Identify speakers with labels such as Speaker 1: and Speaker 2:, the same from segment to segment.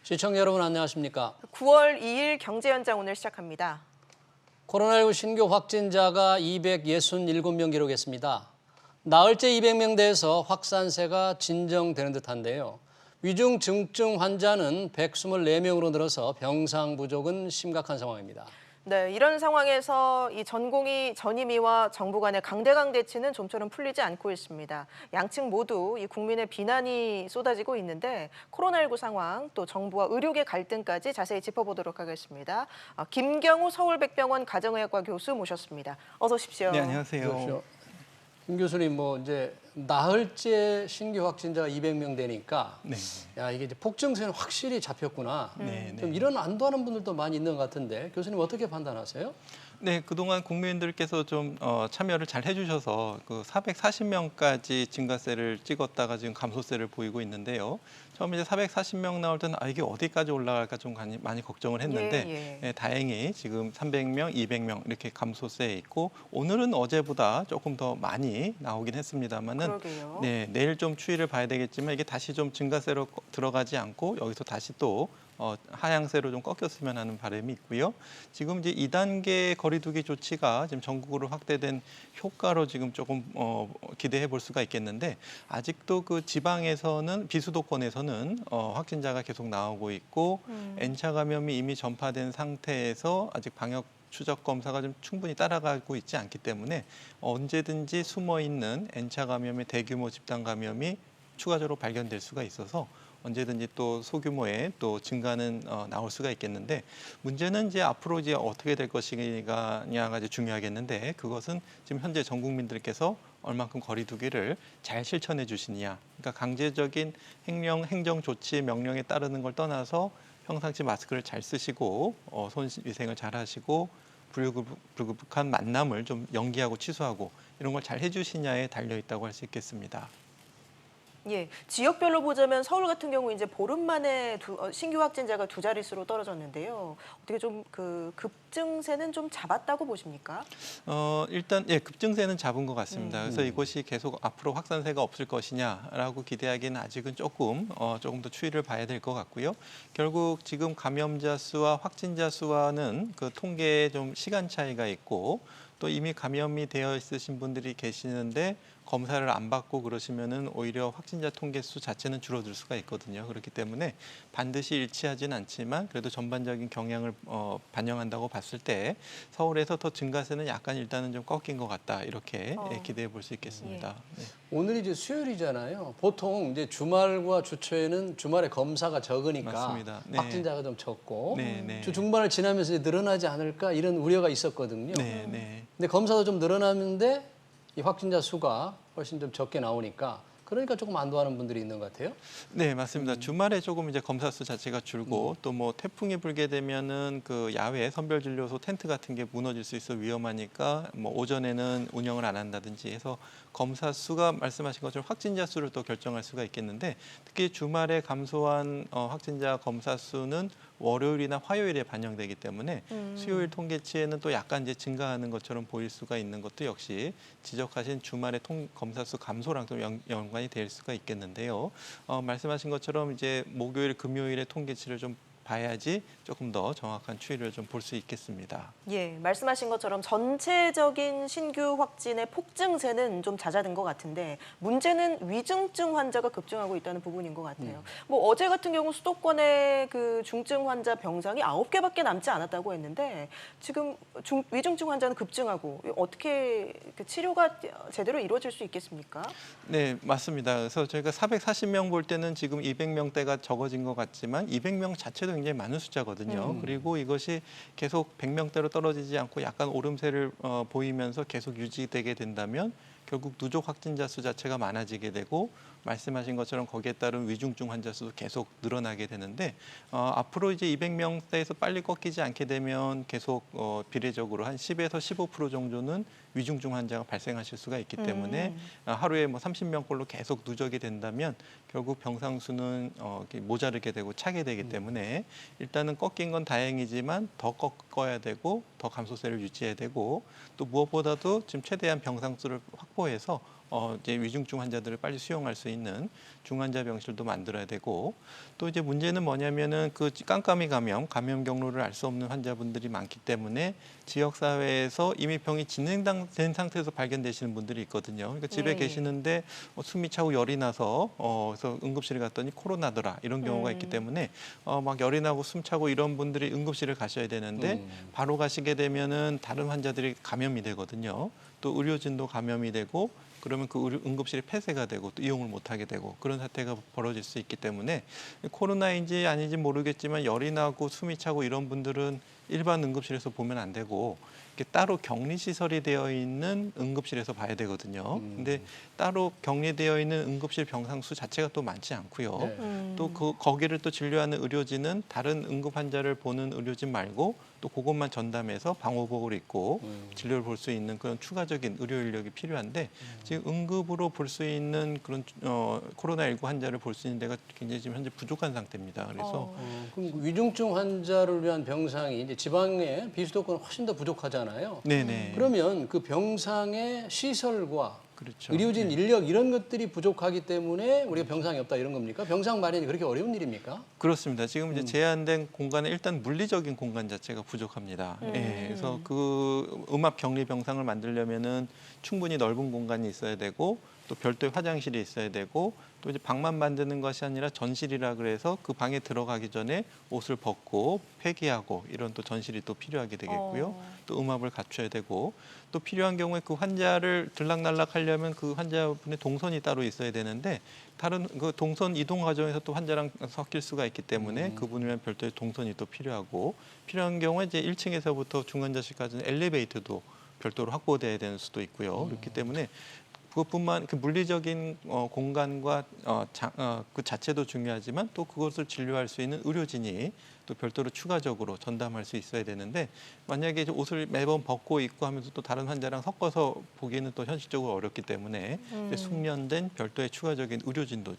Speaker 1: 시청자 여러분 안녕하십니까?
Speaker 2: 9월 2일 경제현장 오늘 시작합니다.
Speaker 1: 코로나19 신규 확진자가 267명 기록했습니다. 나흘째 200명대에서 확산세가 진정되는 듯한데요. 위중 증증 환자는 124명으로 늘어서 병상 부족은 심각한 상황입니다.
Speaker 2: 네, 이런 상황에서 이 전공의 전임의와 정부 간의 강대강 대치는 좀처럼 풀리지 않고 있습니다. 양측 모두 이 국민의 비난이 쏟아지고 있는데 코로나19 상황 또 정부와 의료계 갈등까지 자세히 짚어보도록 하겠습니다. 김경우 서울백병원 가정의학과 교수 모셨습니다. 어서 오십시오.
Speaker 3: 네, 안녕하세요.
Speaker 1: 그렇죠. 김 교수님, 이제 나흘째 신규 확진자가 200명 되니까
Speaker 3: 네.
Speaker 1: 야, 이게 이제 폭증세는 확실히 잡혔구나.
Speaker 3: 네,
Speaker 1: 좀 이런 안도하는 분들도 많이 있는 것 같은데 교수님 어떻게 판단하세요?
Speaker 3: 네, 그동안 국민들께서 좀 참여를 잘 해주셔서 그 440명까지 증가세를 찍었다가 지금 감소세를 보이고 있는데요. 처음에 이제 440명 나올 때는 이게 어디까지 올라갈까 좀 많이 걱정을 했는데 예, 다행히 지금 300명, 200명 이렇게 감소세에 있고 오늘은 어제보다 조금 더 많이 나오긴 했습니다만은 네, 내일 좀 추이를 봐야 되겠지만 이게 다시 좀 증가세로 들어가지 않고 여기서 다시 또 하향세로 좀 꺾였으면 하는 바람이 있고요. 지금 이제 2단계 거리두기 조치가 지금 전국으로 확대된 효과로 지금 조금 기대해 볼 수가 있겠는데 아직도 그 지방에서는 비수도권에서는 확진자가 계속 나오고 있고 N차 감염이 이미 전파된 상태에서 아직 방역 추적 검사가 좀 충분히 따라가고 있지 않기 때문에 언제든지 숨어 있는 N차 감염의 대규모 집단 감염이 추가적으로 발견될 수가 있어서 언제든지 또 소규모의 증가는 나올 수가 있겠는데 문제는 이제 앞으로 이제 어떻게 될 것이냐가 이제 중요하겠는데 그것은 지금 현재 전 국민들께서 얼만큼 거리두기를 잘 실천해 주시느냐. 그러니까 강제적인 행정 조치 명령에 따르는 걸 떠나서 평상시 마스크를 잘 쓰시고 손 위생을 잘 하시고 불급한 만남을 좀 연기하고 취소하고 이런 걸 잘 해주시냐에 달려 있다고 할 수 있겠습니다.
Speaker 2: 예, 지역별로 보자면 서울 같은 경우 이제 보름 만에 신규 확진자가 두 자릿수로 떨어졌는데요. 어떻게 좀 그 급증세는 좀 잡았다고 보십니까?
Speaker 3: 일단 급증세는 잡은 것 같습니다. 그래서 이것이 계속 앞으로 확산세가 없을 것이냐라고 기대하기는 아직은 조금 더 추이를 봐야 될 것 같고요. 결국 지금 감염자 수와 확진자 수와는 그 통계에 좀 시간 차이가 있고 또 이미 감염이 되어 있으신 분들이 계시는데 검사를 안 받고 그러시면은 오히려 확진자 통계 수 자체는 줄어들 수가 있거든요. 그렇기 때문에 반드시 일치하진 않지만 그래도 전반적인 경향을 반영한다고 봤을 때 서울에서 더 증가세는 약간 일단은 좀 꺾인 것 같다 이렇게 기대해 볼 수 있겠습니다. 네.
Speaker 1: 오늘이 이제 수요일이잖아요. 보통 이제 주말과 주초에는 주말에 검사가 적으니까
Speaker 3: 맞습니다. 네.
Speaker 1: 확진자가 좀 적고
Speaker 3: 네.
Speaker 1: 주 중반을 지나면서 이제 늘어나지 않을까 이런 우려가 있었거든요.
Speaker 3: 네.
Speaker 1: 근데 검사도 좀 늘어나는데 이 확진자 수가 훨씬 좀 적게 나오니까 그러니까 조금 안도하는 분들이 있는 것 같아요.
Speaker 3: 네, 맞습니다. 주말에 조금 이제 검사 수 자체가 줄고 또 뭐 태풍이 불게 되면은 그 야외 선별진료소 텐트 같은 게 무너질 수 있어 위험하니까 뭐 오전에는 운영을 안 한다든지 해서 검사 수가 말씀하신 것처럼 확진자 수를 또 결정할 수가 있겠는데 특히 주말에 감소한 확진자 검사 수는 월요일이나 화요일에 반영되기 때문에 수요일 통계치에는 또 약간 이제 증가하는 것처럼 보일 수가 있는 것도 역시 지적하신 주말의 검사 수 감소랑 좀 연관이 될 수가 있겠는데요. 말씀하신 것처럼 이제 목요일, 금요일의 통계치를 좀 봐야지 조금 더 정확한 추이를 좀 볼 수 있겠습니다.
Speaker 2: 예, 말씀하신 것처럼 전체적인 신규 확진의 폭증세는 좀 잦아든 것 같은데 문제는 위중증 환자가 급증하고 있다는 부분인 것 같아요. 뭐 어제 같은 경우 수도권의 그 중증 환자 병상이 9개밖에 남지 않았다고 했는데 지금 위중증 환자는 급증하고 어떻게 그 치료가 제대로 이루어질 수 있겠습니까?
Speaker 3: 네, 맞습니다. 그래서 저희가 440명 볼 때는 지금 200명대가 적어진 것 같지만 200명 자체도 굉장히 많은 숫자거든요. 그리고 이것이 계속 100명대로 떨어지지 않고 약간 오름세를 보이면서 계속 유지되게 된다면 결국 누적 확진자 수 자체가 많아지게 되고 말씀하신 것처럼 거기에 따른 위중증 환자 수도 계속 늘어나게 되는데 앞으로 이제 200명대에서 빨리 꺾이지 않게 되면 계속 비례적으로 한 10에서 15% 정도는 위중증 환자가 발생하실 수가 있기 때문에 하루에 뭐 30명꼴로 계속 누적이 된다면 결국 병상 수는 모자르게 되고 차게 되기 때문에 일단은 꺾인 건 다행이지만 더 꺾어야 되고 더 감소세를 유지해야 되고 또 무엇보다도 지금 최대한 병상 수를 확보해서 이제 위중증 환자들을 빨리 수용할 수 있는 중환자 병실도 만들어야 되고 또 이제 문제는 뭐냐면은 그 깜깜이 감염 경로를 알 수 없는 환자분들이 많기 때문에 지역 사회에서 이미 병이 진행된 상태에서 발견되시는 분들이 있거든요. 그러니까 집에
Speaker 2: 예.
Speaker 3: 계시는데 숨이 차고 열이 나서 그래서 응급실에 갔더니 코로나더라 이런 경우가 있기 때문에 막 열이 나고 숨 차고 이런 분들이 응급실을 가셔야 되는데 바로 가시게 되면은 다른 환자들이 감염이 되거든요. 또 의료진도 감염이 되고 그러면 그 응급실이 폐쇄가 되고 또 이용을 못하게 되고 그런 사태가 벌어질 수 있기 때문에 코로나인지 아닌지 모르겠지만 열이 나고 숨이 차고 이런 분들은 일반 응급실에서 보면 안 되고 이렇게 따로 격리시설이 되어 있는 응급실에서 봐야 되거든요. 근데 따로 격리되어 있는 응급실 병상 수 자체가 또 많지 않고요.
Speaker 1: 네.
Speaker 3: 또 거기를 또 진료하는 의료진은 다른 응급 환자를 보는 의료진 말고 또 그것만 전담해서 방호복을 입고 진료를 볼 수 있는 그런 추가적인 의료 인력이 필요한데 지금 응급으로 볼 수 있는 그런 코로나19 환자를 볼 수 있는 데가 굉장히 지금 현재 부족한 상태입니다. 그래서
Speaker 1: 그럼 위중증 환자를 위한 병상이 이제 지방의 비수도권은 훨씬 더 부족하잖아요.
Speaker 3: 네네.
Speaker 1: 그러면 그 병상의 시설과
Speaker 3: 그렇죠.
Speaker 1: 의료진 인력 이런 것들이 부족하기 때문에 우리가 병상이 없다 이런 겁니까? 병상 마련이 그렇게 어려운 일입니까?
Speaker 3: 그렇습니다. 지금 이제 제한된 공간에 일단 물리적인 공간 자체가 부족합니다. 예, 그래서 그 음압 격리 병상을 만들려면은 충분히 넓은 공간이 있어야 되고 또 별도의 화장실이 있어야 되고 또 이제 방만 만드는 것이 아니라 전실이라 그래서 그 방에 들어가기 전에 옷을 벗고 폐기하고 이런 또 전실이 또 필요하게 되겠고요. 또 음압을 갖춰야 되고 또 필요한 경우에 그 환자를 들락날락 하려면 그 환자분의 동선이 따로 있어야 되는데 다른 그 동선 이동 과정에서 또 환자랑 섞일 수가 있기 때문에 그분을 위한 별도의 동선이 또 필요하고 필요한 경우에 이제 1층에서부터 중환자실까지는 엘리베이터도 별도로 확보돼야 되는 수도 있고요. 그렇기 때문에 그것뿐만 그 물리적인 공간과 그 자체도 중요하지만 또 그것을 진료할 수 있는 의료진이 또 별도로 추가적으로 전담할 수 있어야 되는데 만약에 이제 옷을 매번 벗고 입고 하면서 또 다른 환자랑 섞어서 보기는 또 현실적으로 어렵기 때문에 이제 숙련된 별도의 추가적인 의료진도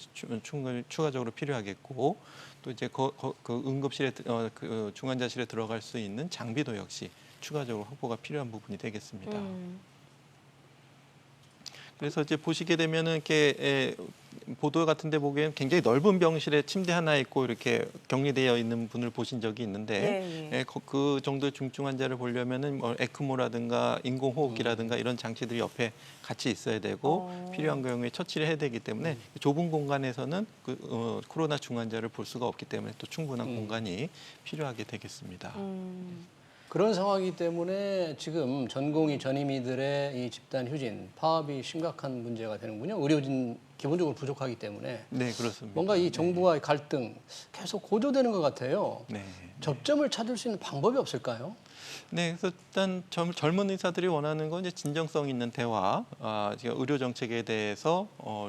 Speaker 3: 추가적으로 필요하겠고 또 이제 그 응급실에 그 중환자실에 들어갈 수 있는 장비도 역시 추가적으로 확보가 필요한 부분이 되겠습니다. 그래서 이제 보시게 되면은 이렇게 보도 같은 데 보기에는 굉장히 넓은 병실에 침대 하나 있고 이렇게 격리되어 있는 분을 보신 적이 있는데 그 정도의 중증 환자를 보려면은 뭐 에크모라든가 인공호흡기라든가 이런 장치들이 옆에 같이 있어야 되고 필요한 경우에 처치를 해야 되기 때문에 좁은 공간에서는 그 코로나 중환자를 볼 수가 없기 때문에 또 충분한 공간이 필요하게 되겠습니다.
Speaker 1: 그런 상황이기 때문에 지금 전공의 전임의들의 이 집단 휴진, 파업이 심각한 문제가 되는군요. 의료진 기본적으로 부족하기 때문에.
Speaker 3: 네, 그렇습니다.
Speaker 1: 뭔가 이 정부와의 갈등 계속 고조되는 것 같아요.
Speaker 3: 네.
Speaker 1: 접점을 찾을 수 있는 방법이 없을까요?
Speaker 3: 네, 그래서 일단 젊은 의사들이 원하는 건 이제 진정성 있는 대화, 지금 의료 정책에 대해서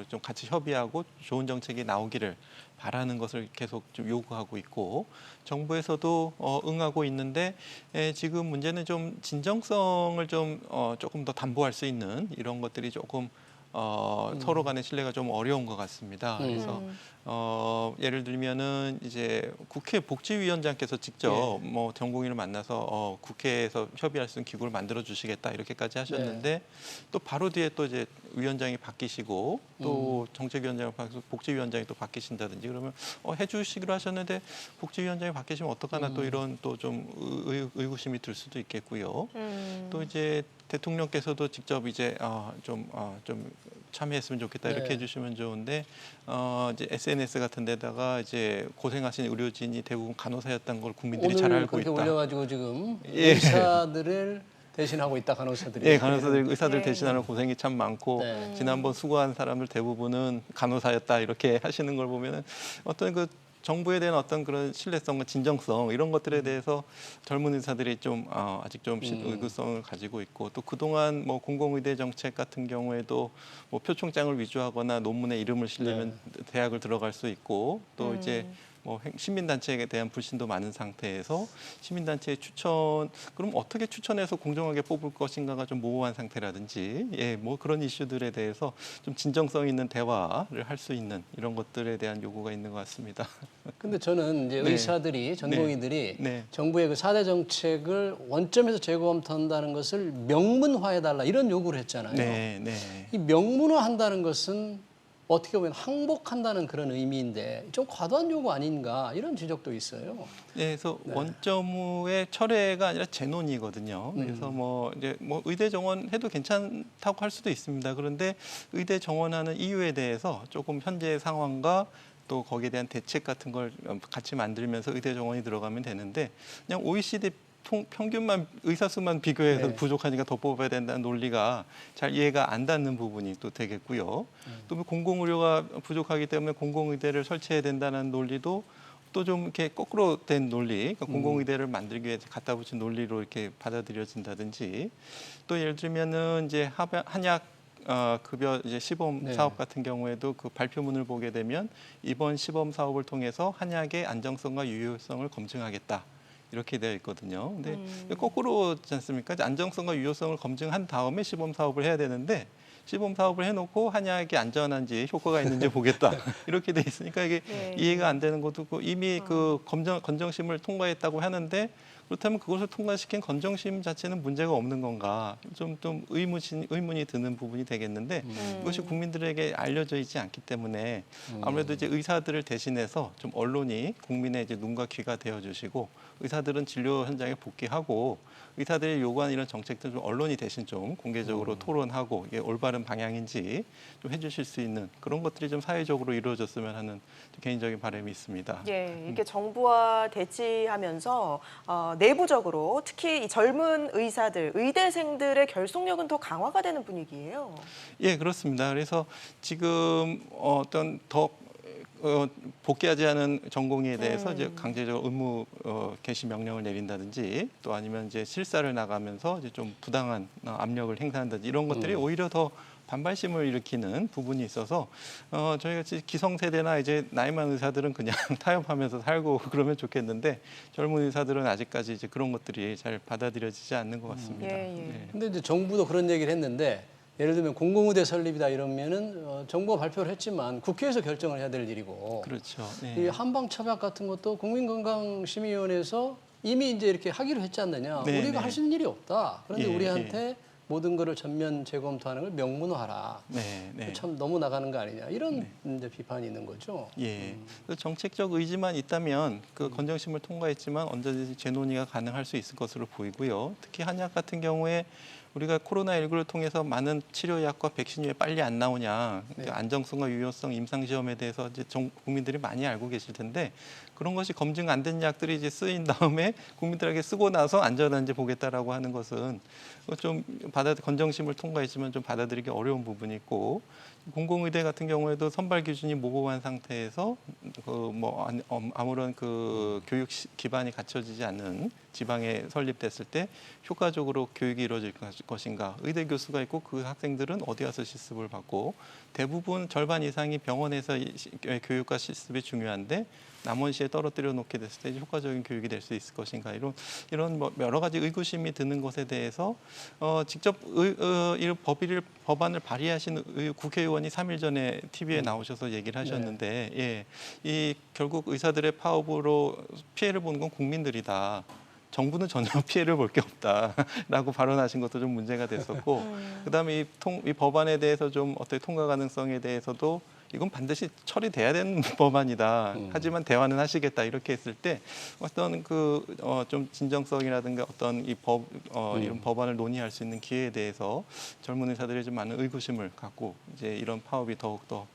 Speaker 3: 좀 같이 협의하고 좋은 정책이 나오기를 바라는 것을 계속 좀 요구하고 있고 정부에서도 응하고 있는데 지금 문제는 좀 진정성을 좀 조금 더 담보할 수 있는 이런 것들이 조금 서로 간의 신뢰가 좀 어려운 것 같습니다. 그래서 예를 들면은 이제 국회 복지위원장께서 직접 뭐 전공의를 만나서 국회에서 협의할 수 있는 기구를 만들어 주시겠다 이렇게까지 하셨는데 또 바로 뒤에 또 이제 위원장이 바뀌시고 또 정책위원장이 바뀌어서 복지위원장이 또 바뀌신다든지 그러면 해주시기로 하셨는데 복지위원장이 바뀌시면 어떡하나 또 이런 또 좀 의구심이 들 수도 있겠고요. 또 이제 대통령께서도 직접 이제 좀 참여했으면 좋겠다 이렇게 해주시면 좋은데 이제 SNS 같은 데다가 이제 고생하신 의료진이 대부분 간호사였다는 걸 국민들이 잘
Speaker 1: 오늘
Speaker 3: 알고
Speaker 1: 그렇게
Speaker 3: 있다.
Speaker 1: 올려가지고 지금 의사들을 대신하고 있다 간호사들이.
Speaker 3: 예, 간호사들 의사들 대신하는 고생이 참 많고
Speaker 1: 네.
Speaker 3: 지난번 수고한 사람들 대부분은 간호사였다 이렇게 하시는 걸 보면은 어떤 그 정부에 대한 어떤 그런 신뢰성과 진정성 이런 것들에 대해서 젊은 의사들이 좀 아직 좀 의구성을 가지고 있고 또 그동안 뭐 공공의대 정책 같은 경우에도 뭐 표창장을 위조하거나 논문에 이름을 실리면 대학을 들어갈 수 있고 또 이제 뭐 시민단체에 대한 불신도 많은 상태에서 시민단체의 추천, 그럼 어떻게 추천해서 공정하게 뽑을 것인가가 좀 모호한 상태라든지, 예, 뭐 그런 이슈들에 대해서 좀 진정성 있는 대화를 할 수 있는 이런 것들에 대한 요구가 있는 것 같습니다.
Speaker 1: 근데 저는 이제
Speaker 3: 네.
Speaker 1: 의사들이, 전공의들이
Speaker 3: 네.
Speaker 1: 정부의 그 4대 정책을 원점에서 재검토한다는 것을 명문화해달라 이런 요구를 했잖아요.
Speaker 3: 네, 네.
Speaker 1: 이 명문화한다는 것은 어떻게 보면 항복한다는 그런 의미인데 좀 과도한 요구 아닌가 이런 지적도 있어요.
Speaker 3: 네, 그래서 원점의 철회가 아니라 재논이거든요. 그래서 뭐 이제 뭐 의대 정원해도 괜찮다고 할 수도 있습니다. 그런데 의대 정원하는 이유에 대해서 조금 현재 상황과 또 거기에 대한 대책 같은 걸 같이 만들면서 의대 정원이 들어가면 되는데 그냥 OECD 평균만 의사 수만 비교해서
Speaker 1: 네.
Speaker 3: 부족하니까 더 뽑아야 된다는 논리가 잘 이해가 안 닿는 부분이 또 되겠고요. 또 공공의료가 부족하기 때문에 공공의대를 설치해야 된다는 논리도 또 좀 이렇게 거꾸로 된 논리, 그러니까 공공의대를 만들기 위해 갖다 붙인 논리로 이렇게 받아들여진다든지 또 예를 들면은 이제 한약 급여 이제 시범
Speaker 1: 네.
Speaker 3: 사업 같은 경우에도 그 발표문을 보게 되면 이번 시범 사업을 통해서 한약의 안정성과 유효성을 검증하겠다. 이렇게 되어 있거든요. 근데 거꾸로지 않습니까? 안정성과 유효성을 검증한 다음에 시범 사업을 해야 되는데 시범 사업을 해놓고 한약이 안전한지 효과가 있는지 보겠다. 이렇게 돼 있으니까 이게
Speaker 2: 네.
Speaker 3: 이해가 안 되는 것도 있고 이미 그 건정심을 통과했다고 하는데 그렇다면 그것을 통과시킨 건정심 자체는 문제가 없는 건가? 좀 의문이 드는 부분이 되겠는데 이것이 국민들에게 알려져 있지 않기 때문에 아무래도 이제 의사들을 대신해서 좀 언론이 국민의 이제 눈과 귀가 되어 주시고 의사들은 진료 현장에 복귀하고 의사들이 요구하는 이런 정책들 좀 언론이 대신 좀 공개적으로 토론하고 이게 올바른 방향인지 좀 해주실 수 있는 그런 것들이 좀 사회적으로 이루어졌으면 하는 개인적인 바람이 있습니다.
Speaker 2: 예, 이렇게 정부와 대치하면서 내부적으로 특히 이 젊은 의사들, 의대생들의 결속력은 더 강화가 되는 분위기예요.
Speaker 3: 예, 그렇습니다. 그래서 지금 어떤 더 복귀하지 않은 전공의에 대해서 이제 강제적으로 의무 개시 명령을 내린다든지 또 아니면 이제 실사를 나가면서 이제 좀 부당한 압력을 행사한다든지 이런 것들이 오히려 더 반발심을 일으키는 부분이 있어서 저희 같이 기성세대나 이제 나이 많은 의사들은 그냥 타협하면서 살고 그러면 좋겠는데 젊은 의사들은 아직까지 이제 그런 것들이 잘 받아들여지지 않는 것 같습니다.
Speaker 2: 예.
Speaker 3: 네.
Speaker 1: 근데 이제 정부도 그런 얘기를 했는데 예를 들면 공공의대 설립이다 이러면은 정부가 발표를 했지만 국회에서 결정을 해야 될 일이고
Speaker 3: 그렇죠.
Speaker 1: 이
Speaker 3: 네.
Speaker 1: 한방차박 같은 것도 국민건강심의위원회에서 이미 이제 이렇게 하기로 했지 않느냐.
Speaker 3: 네,
Speaker 1: 우리가
Speaker 3: 네.
Speaker 1: 할 수 있는 일이 없다. 그런데
Speaker 3: 예,
Speaker 1: 우리한테 모든 거를 전면 재검토하는 걸 명문화하라.
Speaker 3: 네, 네.
Speaker 1: 참 너무 나가는 거 아니냐. 이런 이제 비판이 있는 거죠.
Speaker 3: 예. 그래서 정책적 의지만 있다면 그 건정심을 통과했지만 언제든지 재논의가 가능할 수 있을 것으로 보이고요. 특히 한약 같은 경우에 우리가 코로나19를 통해서 많은 치료약과 백신이 왜 빨리 안 나오냐.
Speaker 1: 네.
Speaker 3: 안정성과 유효성 임상시험에 대해서 이제 국민들이 많이 알고 계실 텐데 그런 것이 검증 안 된 약들이 이제 쓰인 다음에 국민들에게 쓰고 나서 안전한지 보겠다라고 하는 것은 좀 건정심을 통과했지만 좀 받아들이기 어려운 부분이 있고 공공의대 같은 경우에도 선발 기준이 모호한 상태에서 아무런 그 교육 기반이 갖춰지지 않는 지방에 설립됐을 때 효과적으로 교육이 이루어질 것인가. 의대 교수가 있고 그 학생들은 어디 가서 실습을 받고 대부분 절반 이상이 병원에서 교육과 실습이 중요한데 남원시에 떨어뜨려 놓게 됐을 때 효과적인 교육이 될 수 있을 것인가 이런 뭐 여러 가지 의구심이 드는 것에 대해서 직접 이 법안을 발의하신 국회의원이 3일 전에 TV에 나오셔서 얘기를 하셨는데 예, 이 결국 의사들의 파업으로 피해를 보는 건 국민들이다. 정부는 전혀 피해를 볼 게 없다라고 발언하신 것도 좀 문제가 됐었고 그다음에 이 법안에 대해서 좀 어떻게 통과 가능성에 대해서도 이건 반드시 처리돼야 되는 법안이다. 하지만 대화는 하시겠다 이렇게 했을 때 어떤 좀 진정성이라든가 어떤 이런 법안을 논의할 수 있는 기회에 대해서 젊은 의사들이 좀 많은 의구심을 갖고 이제 이런 파업이 더욱더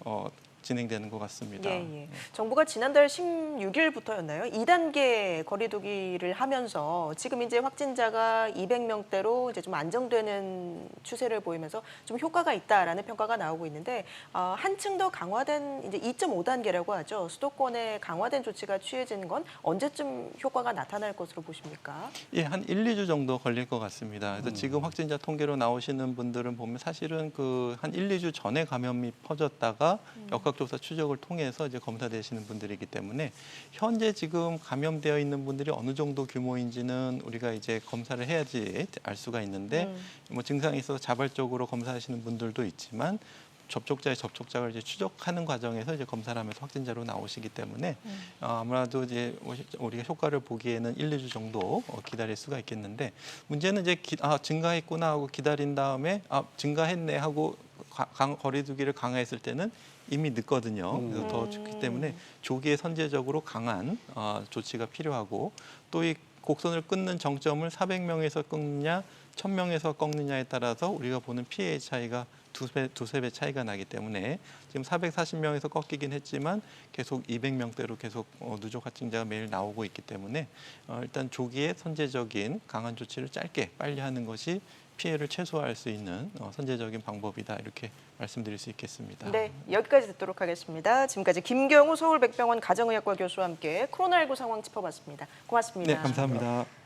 Speaker 3: 진행되는 것 같습니다.
Speaker 2: 예. 정부가 지난달 16일부터였나요? 2단계 거리두기를 하면서 지금 이제 확진자가 200명대로 이제 좀 안정되는 추세를 보이면서 좀 효과가 있다라는 평가가 나오고 있는데 한층 더 강화된 이제 2.5단계라고 하죠. 수도권에 강화된 조치가 취해진 건 언제쯤 효과가 나타날 것으로 보십니까?
Speaker 3: 예, 한 1, 2주 정도 걸릴 것 같습니다. 그래서 지금 확진자 통계로 나오시는 분들은 보면 사실은 한 1, 2주 전에 감염이 퍼졌다가 역학 역학조사 추적을 통해서 이제 검사되시는 분들이기 때문에 현재 지금 감염되어 있는 분들이 어느 정도 규모인지는 우리가 이제 검사를 해야지 알 수가 있는데 뭐 증상이 있어서 자발적으로 검사하시는 분들도 있지만 접촉자의 접촉자를 이제 추적하는 과정에서 이제 검사를 하면서 확진자로 나오시기 때문에 아무래도 이제 우리가 효과를 보기에는 1, 2주 정도 기다릴 수가 있겠는데 문제는 이제 증가했구나 하고 기다린 다음에 증가했네 하고 거리두기를 강화했을 때는 이미 늦거든요. 그래서 더 좋기 때문에 조기에 선제적으로 강한 조치가 필요하고 또 이 곡선을 끊는 정점을 400명에서 끊느냐 1000명에서 꺾느냐에 따라서 우리가 보는 피해의 차이가 두세 배 차이가 나기 때문에 지금 440명에서 꺾이긴 했지만 계속 200명대로 계속 누적 확진자가 매일 나오고 있기 때문에 일단 조기에 선제적인 강한 조치를 짧게 빨리 하는 것이 피해를 최소화할 수 있는 선제적인 방법이다 이렇게 말씀드릴 수 있겠습니다.
Speaker 2: 네, 여기까지 듣도록 하겠습니다. 지금까지 김경우 서울백병원 가정의학과 교수와 함께 코로나19 상황 짚어봤습니다. 고맙습니다.
Speaker 3: 네, 감사합니다.